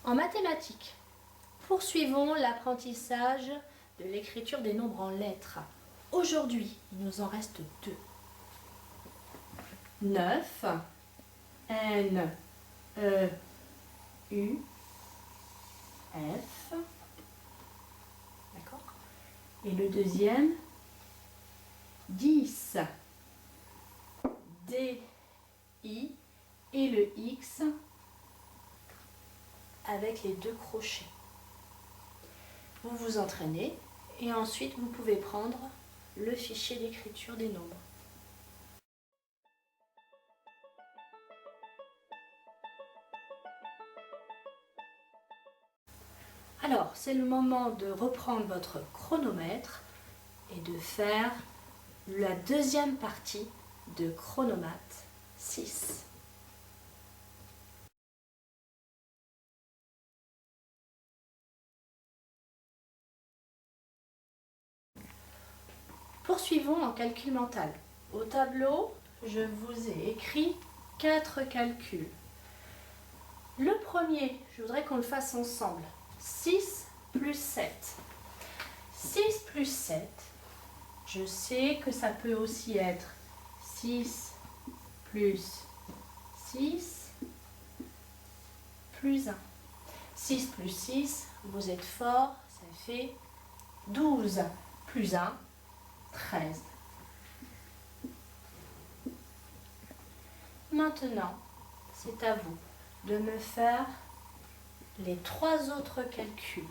En mathématiques, poursuivons l'apprentissage de l'écriture des nombres en lettres. Aujourd'hui, il nous en reste 2. 9, N, E, U, F. D'accord? Et le deuxième, 10, D, I et le X avec les 2 crochets. Vous vous entraînez et ensuite vous pouvez prendre le fichier d'écriture des nombres. Alors, c'est le moment de reprendre votre chronomètre et de faire la deuxième partie de Chronomaths 6. Poursuivons en calcul mental. Au tableau, je vous ai écrit 4 calculs. Le premier, je voudrais qu'on le fasse ensemble. 6 plus 7. 6 plus 7, je sais que ça peut aussi être 6 plus 6 plus 1. 6 plus 6, vous êtes fort, ça fait 12 plus 1, 13. Maintenant, c'est à vous de me faire les 3 autres calculs.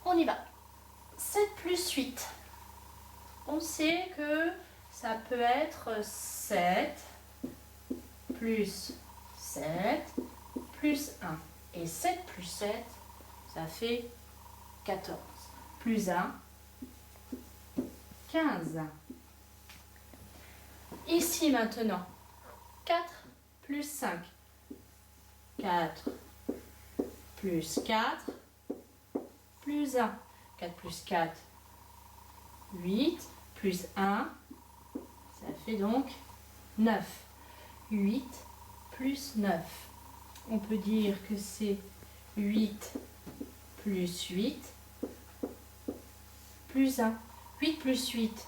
On y va. 7 plus 8. On sait que ça peut être 7 plus 7 plus 1. Et 7 plus 7, ça fait 14. Plus 1, 15. Ici maintenant, 4 plus 5. 4 plus 4 plus 1. 4 plus 4, 8. Plus 1, ça fait donc 9. 8 plus 9. On peut dire que c'est 8 plus 8 plus 1. 8 plus 8,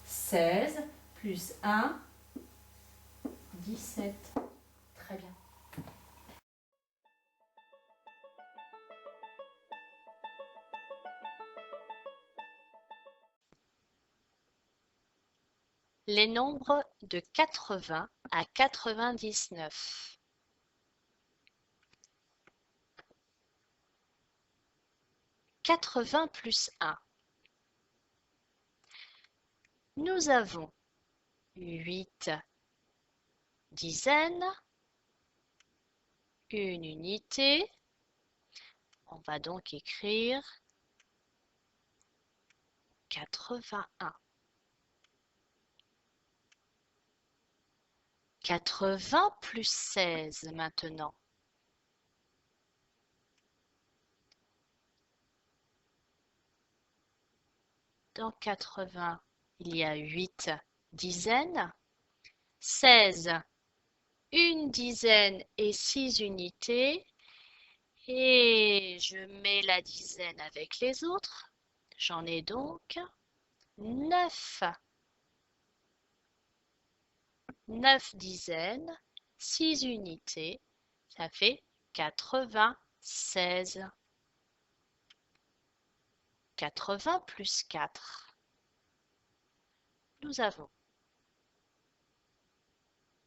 16 plus 1, 17. Très bien. Les nombres de 80 à 99. 80 plus 1. Nous avons 8 dizaines, une unité. On va donc écrire 81. 80 plus 16 maintenant. Dans 80, il y a 8 dizaines, 16, une dizaine et 6 unités. Et je mets la dizaine avec les autres. J'en ai donc 9. 9 dizaines, 6 unités, ça fait 96. 80 plus 4. Nous avons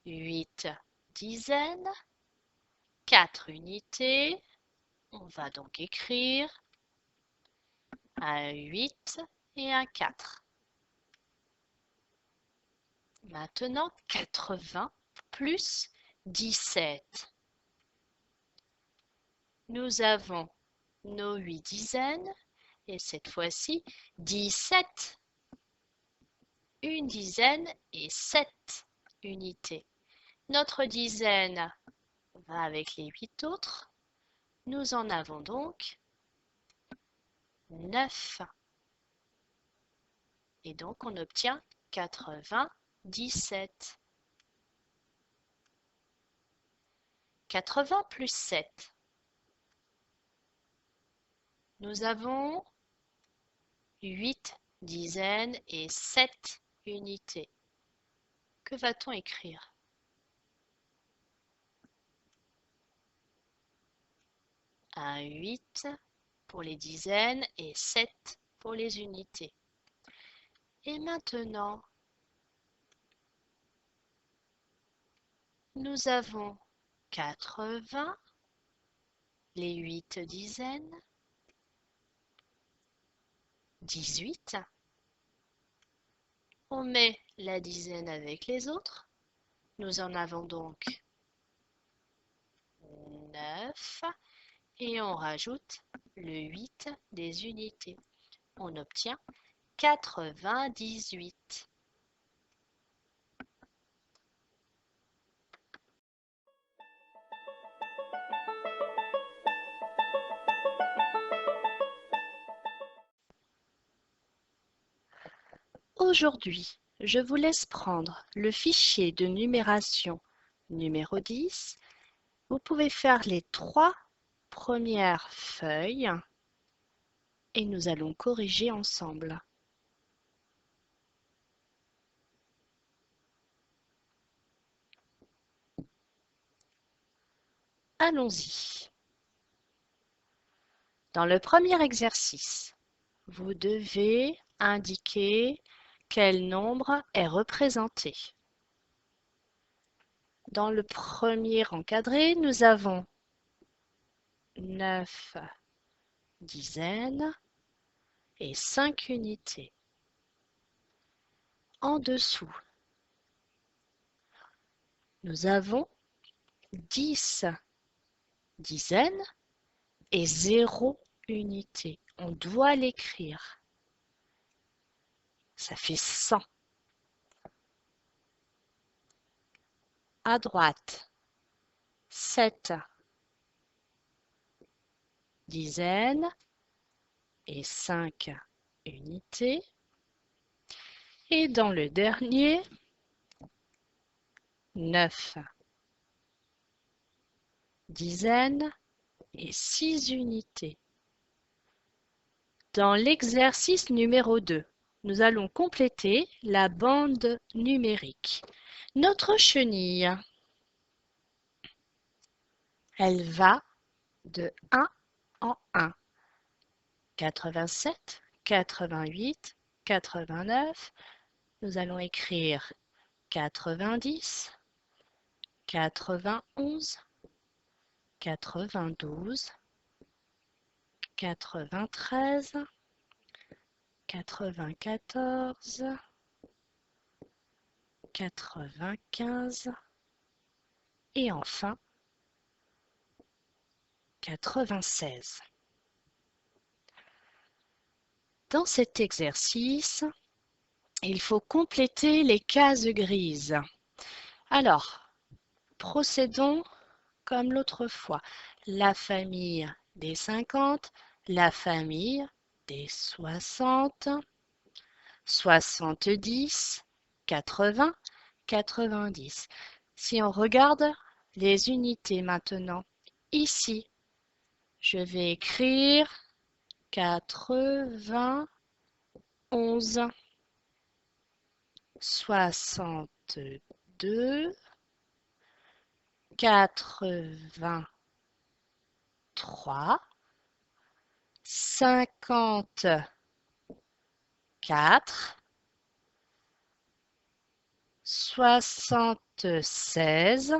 8 dizaines, 4 unités. On va donc écrire un 8 et un 4. Maintenant, 80 plus 17. Nous avons nos 8 dizaines et cette fois-ci 17. Une dizaine et 7 unités. Notre dizaine va avec les 8 autres. Nous en avons donc 9. Et donc, on obtient 97. 80 plus 7. Nous avons 8 dizaines et 7 unités. Que va-t-on écrire? Un 8 pour les dizaines et 7 pour les unités. Et maintenant, nous avons 80, les 8 dizaines, 18. On met la dizaine avec les autres. Nous en avons donc 9 et on rajoute le 8 des unités. On obtient 98. Aujourd'hui, je vous laisse prendre le fichier de numération numéro 10. Vous pouvez faire les 3 premières feuilles et nous allons corriger ensemble. Allons-y. Dans le premier exercice, vous devez indiquer quel nombre est représenté. Dans le premier encadré, nous avons 9 dizaines et 5 unités. En dessous, nous avons 10 dizaines et 0 unité. On doit l'écrire. Ça fait 100. À droite, 7 dizaines et 5 unités. Et dans le dernier, 9 dizaines et 6 unités. Dans l'exercice numéro 2, nous allons compléter la bande numérique. Notre chenille, elle va de 1 en 1. 87, 88, 89. Nous allons écrire 90, 91, 92, 93, 94, 95 et enfin 96. Dans cet exercice, il faut compléter les cases grises. Alors, procédons comme l'autre fois. La famille des 50, la famille des 60, 70, 80, 90. Si on regarde les unités maintenant, ici, je vais écrire 91, 62, 83, 54, 76,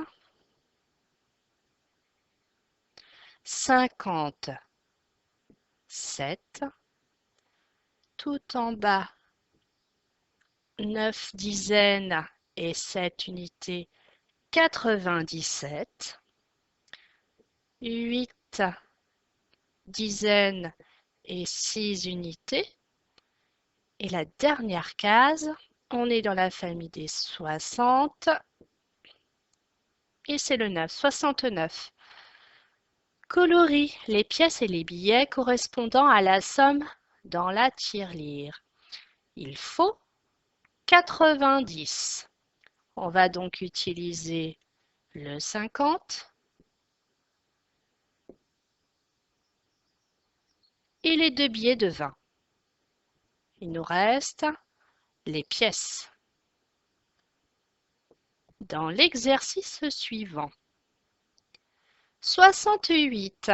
57, tout en bas, 9 dizaines et 7 unités, 97, 8 dizaines et 6 unités. Et la dernière case, on est dans la famille des 60, et c'est le 9, 69. Colorie les pièces et les billets correspondant à la somme dans la tirelire. Il faut 90. On va donc utiliser le 50 et les 2 billets de 20. Il nous reste les pièces. Dans l'exercice suivant, 68.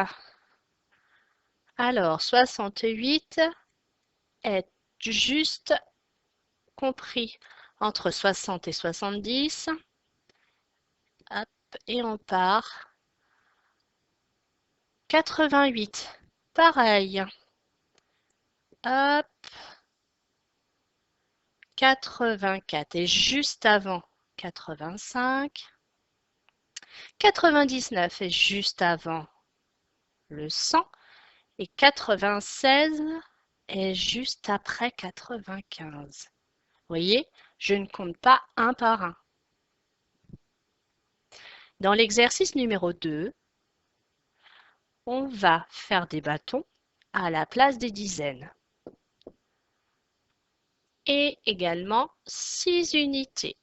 Alors, 68 est juste compris entre 60 et 70. Hop, et on part. 88, pareil. Hop. 84 est juste avant 85. 99 est juste avant le 100. Et 96 est juste après 95. Vous voyez, je ne compte pas un par un. Dans l'exercice numéro 2, on va faire des bâtons à la place des dizaines. Et également 6 unités.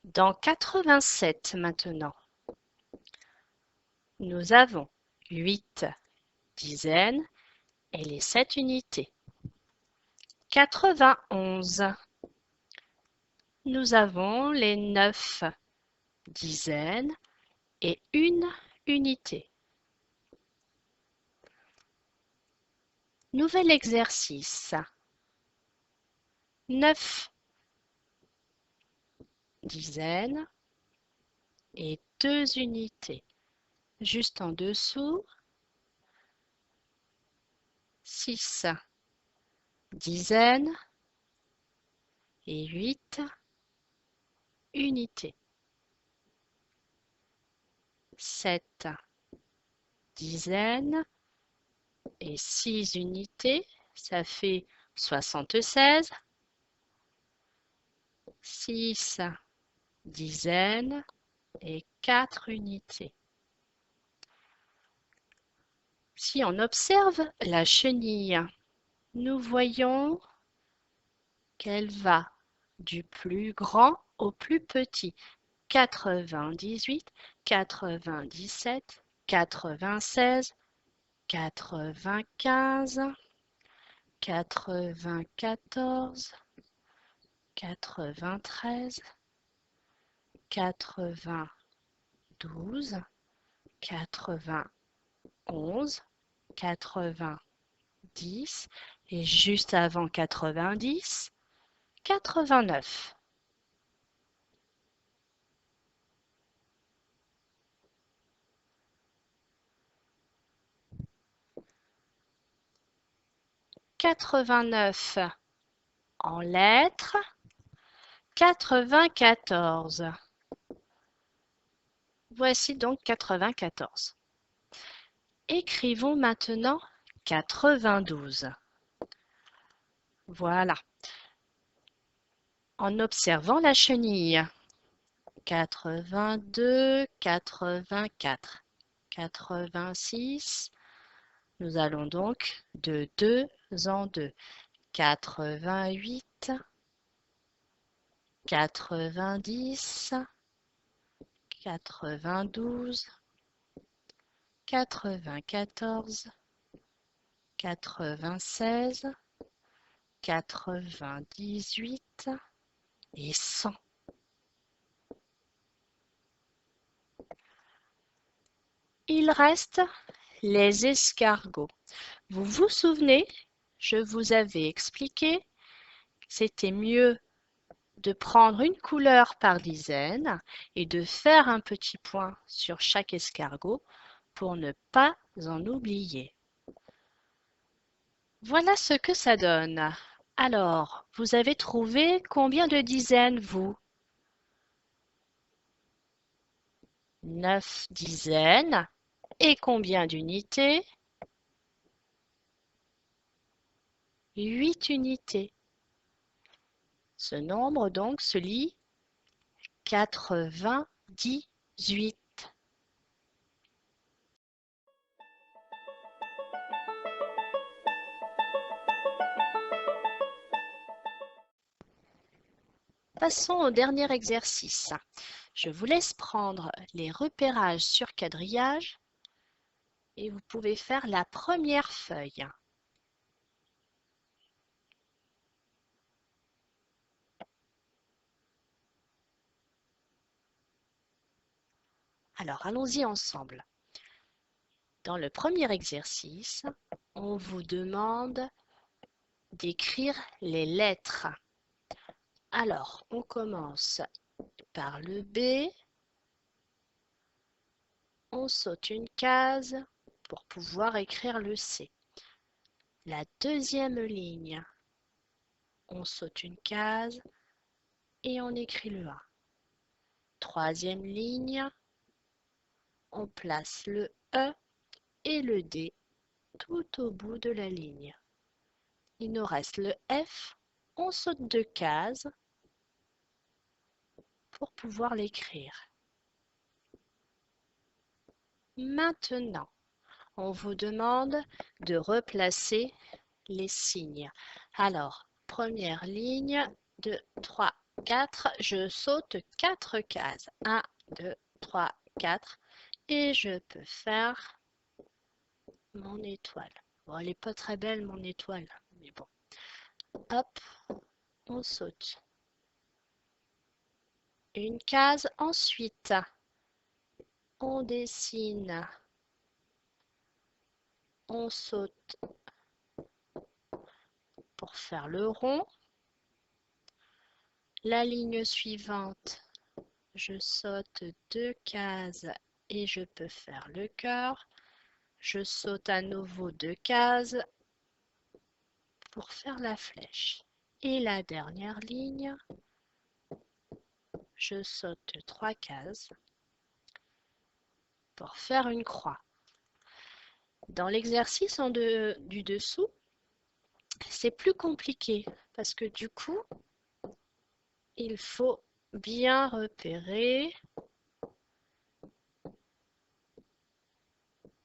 Dans 87 maintenant, nous avons 8 dizaines et les 7 unités. 91, nous avons les 9 dizaines et une unité. Nouvel exercice. 9 dizaines et 2 unités. Juste en dessous, 6 dizaines et 8 unités. 7 dizaines et 6 unités, ça fait 76. 6 dizaines et 4 unités. Si on observe la chenille, nous voyons qu'elle va du plus grand au plus petit. 98, 97, 96, 95, 94, 93, 92, 91, 90 et juste avant 90, 89. Quatre-vingt-neuf en lettres, 94. Voici donc 94. Écrivons maintenant 92. Voilà. En observant la chenille. 82, 84, 86. Nous allons donc de 2 en 2. 88, 90, 92, 94, 96, 98 et 100. Il reste les escargots. Vous vous souvenez, je vous avais expliqué, c'était mieux de prendre une couleur par dizaine et de faire un petit point sur chaque escargot pour ne pas en oublier. Voilà ce que ça donne. Alors, vous avez trouvé combien de dizaines, vous? 9 dizaines. Et combien d'unités? 8 unités. Ce nombre donc se lit 98. Passons au dernier exercice. Je vous laisse prendre les repérages sur quadrillage et vous pouvez faire la première feuille. Alors, allons-y ensemble. Dans le premier exercice, on vous demande d'écrire les lettres. Alors, on commence par le B. On saute une case pour pouvoir écrire le C. La deuxième ligne, on saute une case et on écrit le A. Troisième ligne, on place le E et le D tout au bout de la ligne. Il nous reste le F, on saute 2 cases pour pouvoir l'écrire. Maintenant, on vous demande de replacer les signes. Alors, première ligne, 2, 3, 4, je saute 4 cases. 1, 2, 3, 4 et je peux faire mon étoile. Bon, elle n'est pas très belle mon étoile, mais bon. Hop, on saute une case. Ensuite, on dessine, on saute pour faire le rond. La ligne suivante, je saute 2 cases et je peux faire le cœur. Je saute à nouveau 2 cases pour faire la flèche. Et la dernière ligne, je saute 3 cases pour faire une croix. Dans l'exercice du dessous, c'est plus compliqué parce que du coup, il faut bien repérer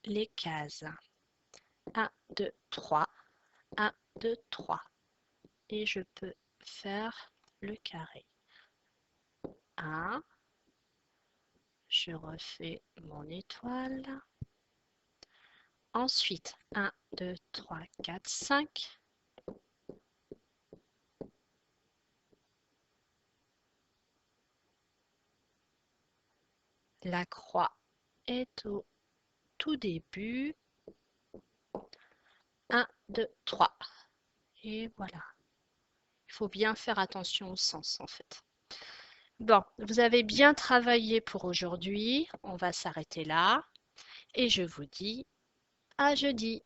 les cases. 1, 2, 3, 1, 2, 3. Et je peux faire le carré. 1, je refais mon étoile. Ensuite, 1, 2, 3, 4, 5. La croix est au tout début. 1, 2, 3. Et voilà. Il faut bien faire attention au sens en fait. Bon, vous avez bien travaillé pour aujourd'hui. On va s'arrêter là. Et je vous dis à jeudi.